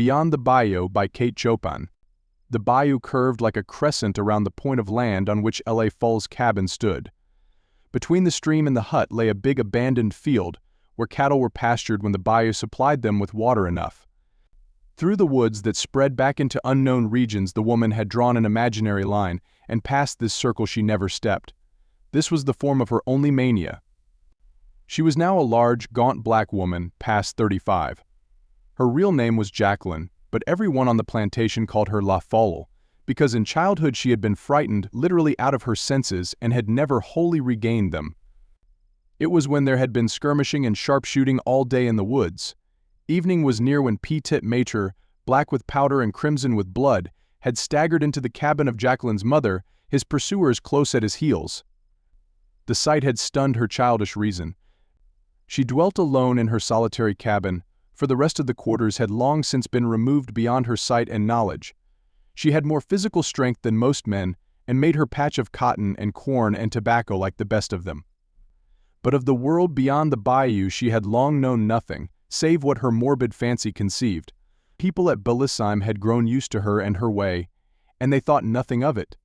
Beyond the Bayou by Kate Chopin. The bayou curved like a crescent around the point of land on which L.A. Folle's cabin stood. Between the stream and the hut lay a big abandoned field, where cattle were pastured when the bayou supplied them with water enough. Through the woods that spread back into unknown regions the woman had drawn an imaginary line, and past this circle she never stepped. This was the form of her only mania. She was now a large, gaunt black woman, past 35. Her real name was Jacqueline, but everyone on the plantation called her La Folle, because in childhood she had been frightened literally out of her senses and had never wholly regained them. It was when there had been skirmishing and sharpshooting all day in the woods. Evening was near when Petite Maître, black with powder and crimson with blood, had staggered into the cabin of Jacqueline's mother, his pursuers close at his heels. The sight had stunned her childish reason. She dwelt alone in her solitary cabin, for the rest of the quarters had long since been removed beyond her sight and knowledge. She had more physical strength than most men, and made her patch of cotton and corn and tobacco like the best of them. But of the world beyond the bayou she had long known nothing, save what her morbid fancy conceived. People at Bellissime had grown used to her and her way, and they thought nothing of it.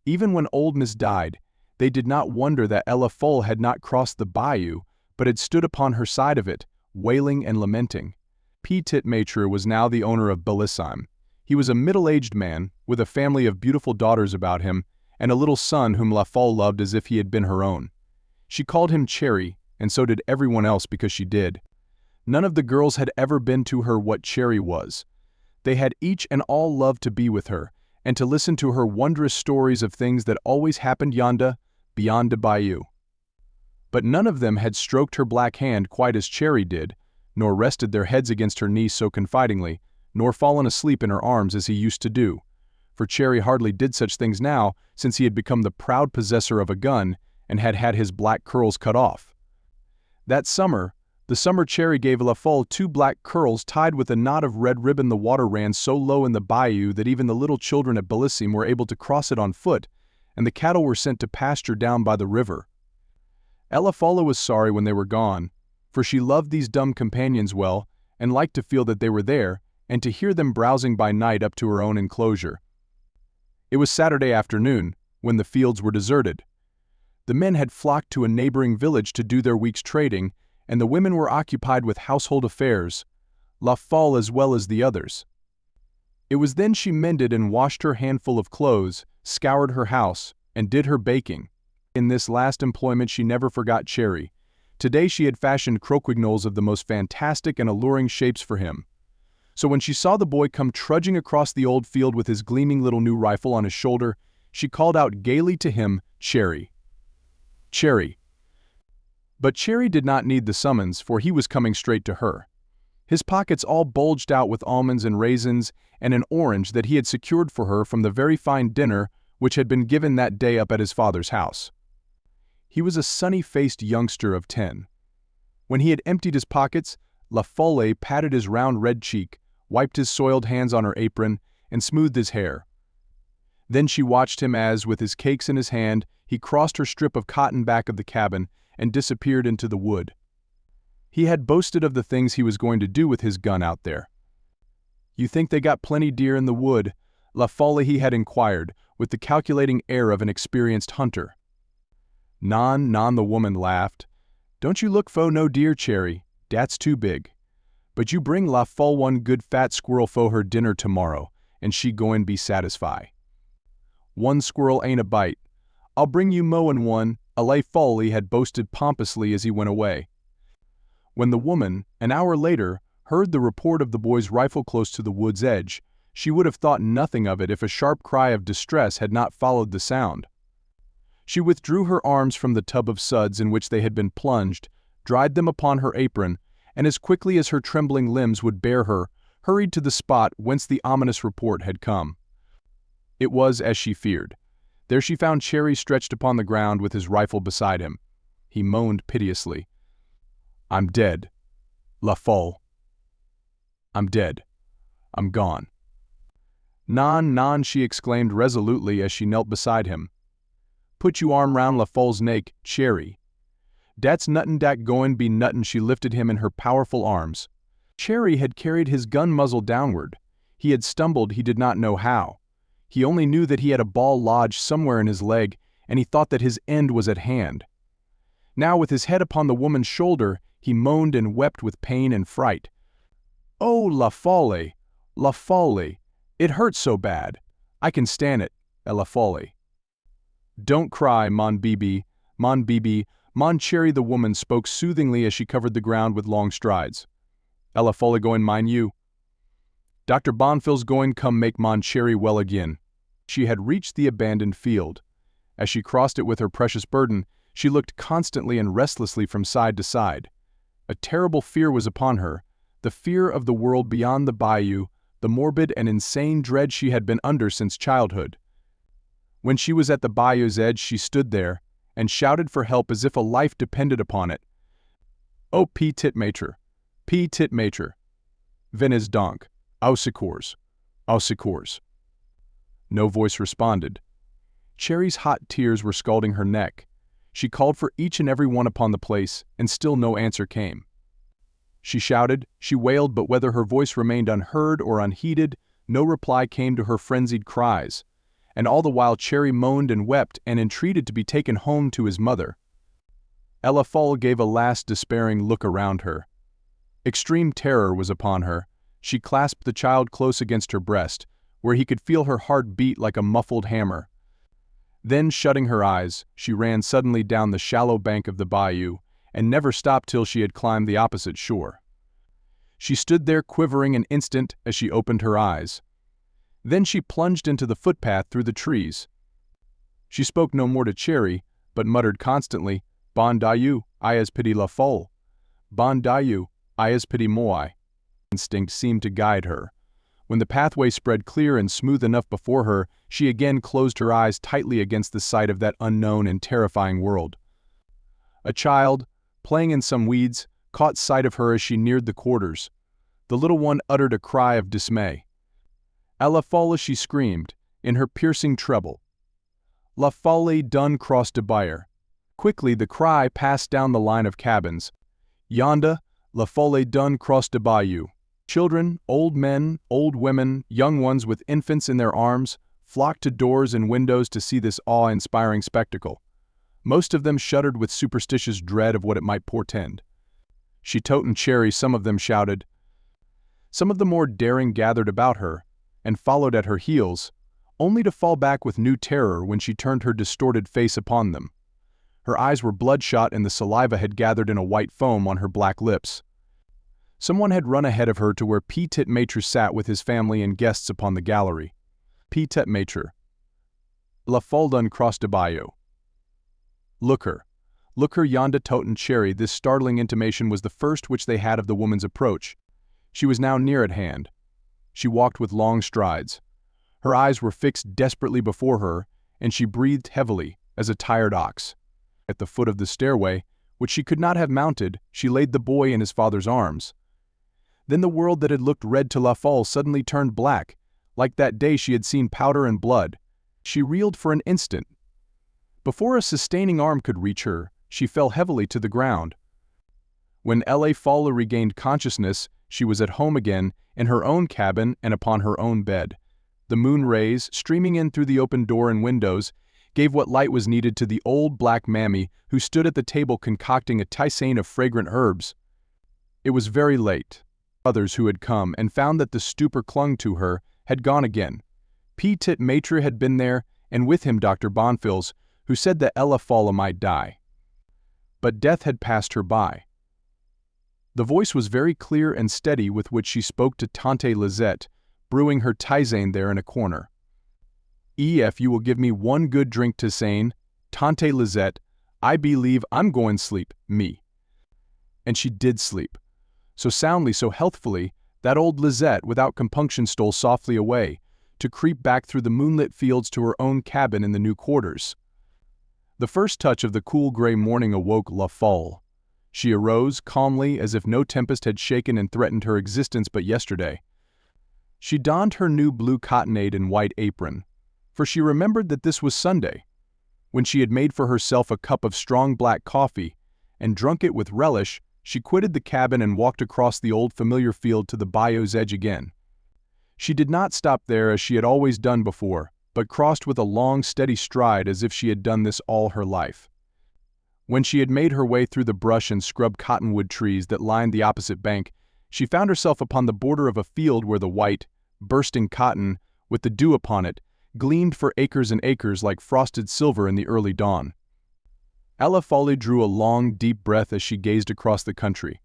Even when old Miss died, they did not wonder that Ella Folle had not crossed the bayou, but had stood upon her side of it, wailing and lamenting. Petite Maître was now the owner of Bellissime. He was a middle-aged man, with a family of beautiful daughters about him, and a little son whom La Folle loved as if he had been her own. She called him Cherry, and so did everyone else because she did. None of the girls had ever been to her what Cherry was. They had each and all loved to be with her, and to listen to her wondrous stories of things that always happened yonder, beyond the bayou. But none of them had stroked her black hand quite as Cherry did, nor rested their heads against her knees so confidingly, nor fallen asleep in her arms as he used to do, for Cherry hardly did such things now since he had become the proud possessor of a gun and had had his black curls cut off. That summer, the summer Cherry gave La Folle 2 black curls tied with a knot of red ribbon. The water ran so low in the bayou that even the little children at Bellissime were able to cross it on foot, and the cattle were sent to pasture down by the river. Ella Folle was sorry when they were gone, for she loved these dumb companions well, and liked to feel that they were there, and to hear them browsing by night up to her own enclosure. It was Saturday afternoon, when the fields were deserted. The men had flocked to a neighboring village to do their week's trading, and the women were occupied with household affairs, La Folle as well as the others. It was then she mended and washed her handful of clothes, scoured her house, and did her baking. In this last employment she never forgot Cherry. Today she had fashioned croquignoles of the most fantastic and alluring shapes for him. So when she saw the boy come trudging across the old field with his gleaming little new rifle on his shoulder, she called out gaily to him, "Cherry! Cherry!" But Cherry did not need the summons, for he was coming straight to her. His pockets all bulged out with almonds and raisins and an orange that he had secured for her from the very fine dinner which had been given that day up at his father's house. He was a sunny-faced youngster of 10. When he had emptied his pockets, La Folle patted his round red cheek, wiped his soiled hands on her apron, and smoothed his hair. Then she watched him as, with his cakes in his hand, he crossed her strip of cotton back of the cabin and disappeared into the wood. He had boasted of the things he was going to do with his gun out there. "You think they got plenty deer in the wood?" La Folle he had inquired, with the calculating air of an experienced hunter. "Non, the woman laughed. "Don't you look fo no deer, Cherry, dat's too big. But you bring La Folle one good fat squirrel fo her dinner tomorrow, and she goin' be satisfy. One squirrel ain't a bite. I'll bring you mo'n one," La Folle had boasted pompously as he went away. When the woman, an hour later, heard the report of the boy's rifle close to the wood's edge, she would have thought nothing of it if a sharp cry of distress had not followed the sound. She withdrew her arms from the tub of suds in which they had been plunged, dried them upon her apron, and as quickly as her trembling limbs would bear her, hurried to the spot whence the ominous report had come. It was as she feared. There she found Cherry stretched upon the ground with his rifle beside him. He moaned piteously. "I'm dead. La Folle. I'm dead. I'm gone." Non, she exclaimed resolutely as she knelt beside him. "Put you arm round La Folle's neck, Cherry. Dat's nuttin' dat goin' be nuttin." She lifted him in her powerful arms. Cherry had carried his gun muzzle downward. He had stumbled, he did not know how. He only knew that he had a ball lodged somewhere in his leg, and he thought that his end was at hand. Now, with his head upon the woman's shoulder, he moaned and wept with pain and fright. "Oh, la Folle! La Folle! It hurts so bad! I can stand it, la Folle!" "Don't cry, mon Bibi, mon Cherry," the woman spoke soothingly as she covered the ground with long strides. "Ella Folle goin' mind you. Dr. Bonfils goin' come make mon Cherry well again." She had reached the abandoned field. As she crossed it with her precious burden, she looked constantly and restlessly from side to side. A terrible fear was upon her, the fear of the world beyond the bayou, the morbid and insane dread she had been under since childhood. When she was at the bayou's edge, she stood there and shouted for help as if a life depended upon it. "Oh, petit maître, venez donc, au secours, au secours." No voice responded. Cherry's hot tears were scalding her neck. She called for each and every one upon the place, and still no answer came. She shouted, she wailed, but whether her voice remained unheard or unheeded, no reply came to her frenzied cries, and all the while Cherry moaned and wept and entreated to be taken home to his mother. Ella Folle gave a last despairing look around her. Extreme terror was upon her. She clasped the child close against her breast, where he could feel her heart beat like a muffled hammer. Then, shutting her eyes, she ran suddenly down the shallow bank of the bayou, and never stopped till she had climbed the opposite shore. She stood there quivering an instant as she opened her eyes. Then she plunged into the footpath through the trees. She spoke no more to Cherry, but muttered constantly, "Bon Dieu, I as pity la folle. Bon Dieu, I as pity moi." Instinct seemed to guide her. When the pathway spread clear and smooth enough before her, she again closed her eyes tightly against the sight of that unknown and terrifying world. A child, playing in some weeds, caught sight of her as she neared the quarters. The little one uttered a cry of dismay. "À la folle," she screamed, in her piercing treble. "La folle done crossed de Bayou." Quickly the cry passed down the line of cabins. "Yonda, la folle done crossed de Bayou." Children, old men, old women, young ones with infants in their arms, flocked to doors and windows to see this awe-inspiring spectacle. Most of them shuddered with superstitious dread of what it might portend. She totin' Cherry, some of them shouted. Some of the more daring gathered about her, and followed at her heels, only to fall back with new terror when she turned her distorted face upon them. Her eyes were bloodshot and the saliva had gathered in a white foam on her black lips. Someone had run ahead of her to where Petit Maître sat with his family and guests upon the gallery. Petit Maître. La Folle done crossed de Bayou. Look her yonda totin' Cherry. This startling intimation was the first which they had of the woman's approach. She was now near at hand. She walked with long strides. Her eyes were fixed desperately before her, and she breathed heavily, as a tired ox. At the foot of the stairway, which she could not have mounted, she laid the boy in his father's arms. Then the world that had looked red to La Folle suddenly turned black, like that day she had seen powder and blood. She reeled for an instant. Before a sustaining arm could reach her, she fell heavily to the ground. When La Folle regained consciousness, she was at home again, in her own cabin and upon her own bed. The moon rays, streaming in through the open door and windows, gave what light was needed to the old black mammy who stood at the table concocting a tisane of fragrant herbs. It was very late. Others who had come and found that the stupor clung to her had gone again. Petit Maître had been there, and with him Dr. Bonfils, who said that Ella Folle might die. But death had passed her by. The voice was very clear and steady with which she spoke to Tante Lisette, brewing her tisane there in a corner. "If you will give me one good drink tisane, Tante Lisette, I believe I'm going sleep, me." And she did sleep. So soundly, so healthfully, that old Lisette without compunction stole softly away, to creep back through the moonlit fields to her own cabin in the new quarters. The first touch of the cool gray morning awoke La Folle. She arose calmly as if no tempest had shaken and threatened her existence but yesterday. She donned her new blue cottonade and white apron, for she remembered that this was Sunday, when she had made for herself a cup of strong black coffee and drunk it with relish She quitted the cabin and walked across the old familiar field to the bayou's edge again. She did not stop there as she had always done before, but crossed with a long, steady stride as if she had done this all her life. When she had made her way through the brush and scrub cottonwood trees that lined the opposite bank, she found herself upon the border of a field where the white, bursting cotton, with the dew upon it, gleamed for acres and acres like frosted silver in the early dawn. Folle drew a long, deep breath as she gazed across the country.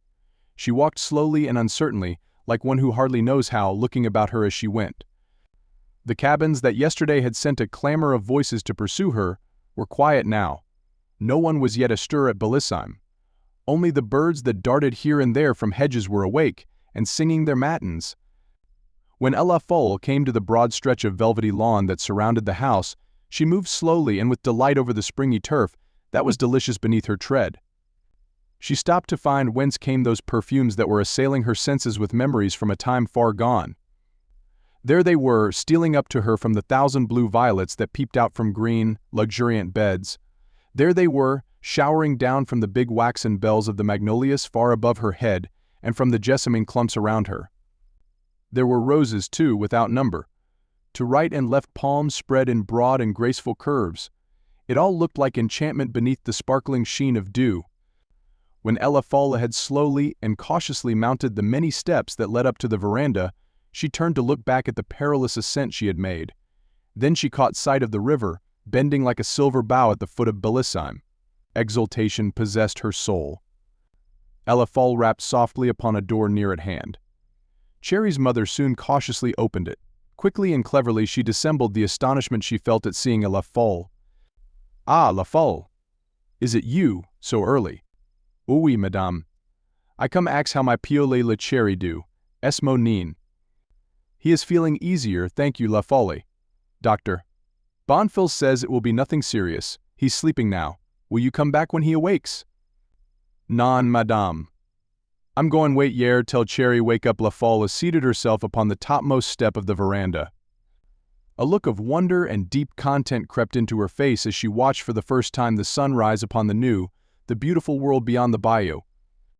She walked slowly and uncertainly, like one who hardly knows how, looking about her as she went. The cabins that yesterday had sent a clamor of voices to pursue her were quiet now. No one was yet astir at Bayou. Only the birds that darted here and there from hedges were awake and singing their matins. When Folle came to the broad stretch of velvety lawn that surrounded the house, she moved slowly and with delight over the springy turf that was delicious beneath her tread. She stopped to find whence came those perfumes that were assailing her senses with memories from a time far gone. There they were, stealing up to her from the thousand blue violets that peeped out from green, luxuriant beds. There they were, showering down from the big waxen bells of the magnolias far above her head and from the jessamine clumps around her. There were roses, too, without number. To right and left palms spread in broad and graceful curves. It all looked like enchantment beneath the sparkling sheen of dew. When Folle had slowly and cautiously mounted the many steps that led up to the veranda, she turned to look back at the perilous ascent she had made. Then she caught sight of the river, bending like a silver bow at the foot of Bayou. Exultation possessed her soul. Folle rapped softly upon a door near at hand. Cherry's mother soon cautiously opened it. Quickly and cleverly she dissembled the astonishment she felt at seeing Folle. "Ah, Folle! Is it you, so early?" "Oui, madame. I come ax how my piole le Cherry do. Es mo nin." "He is feeling easier, thank you, Folle. Doctor Bonfils says it will be nothing serious. He's sleeping now. Will you come back when he awakes?" "Non, madame. I'm going wait yer till Cherry wake up." Folle seated herself upon the topmost step of the veranda. A look of wonder and deep content crept into her face as she watched for the first time the sun rise upon the beautiful world beyond the bayou,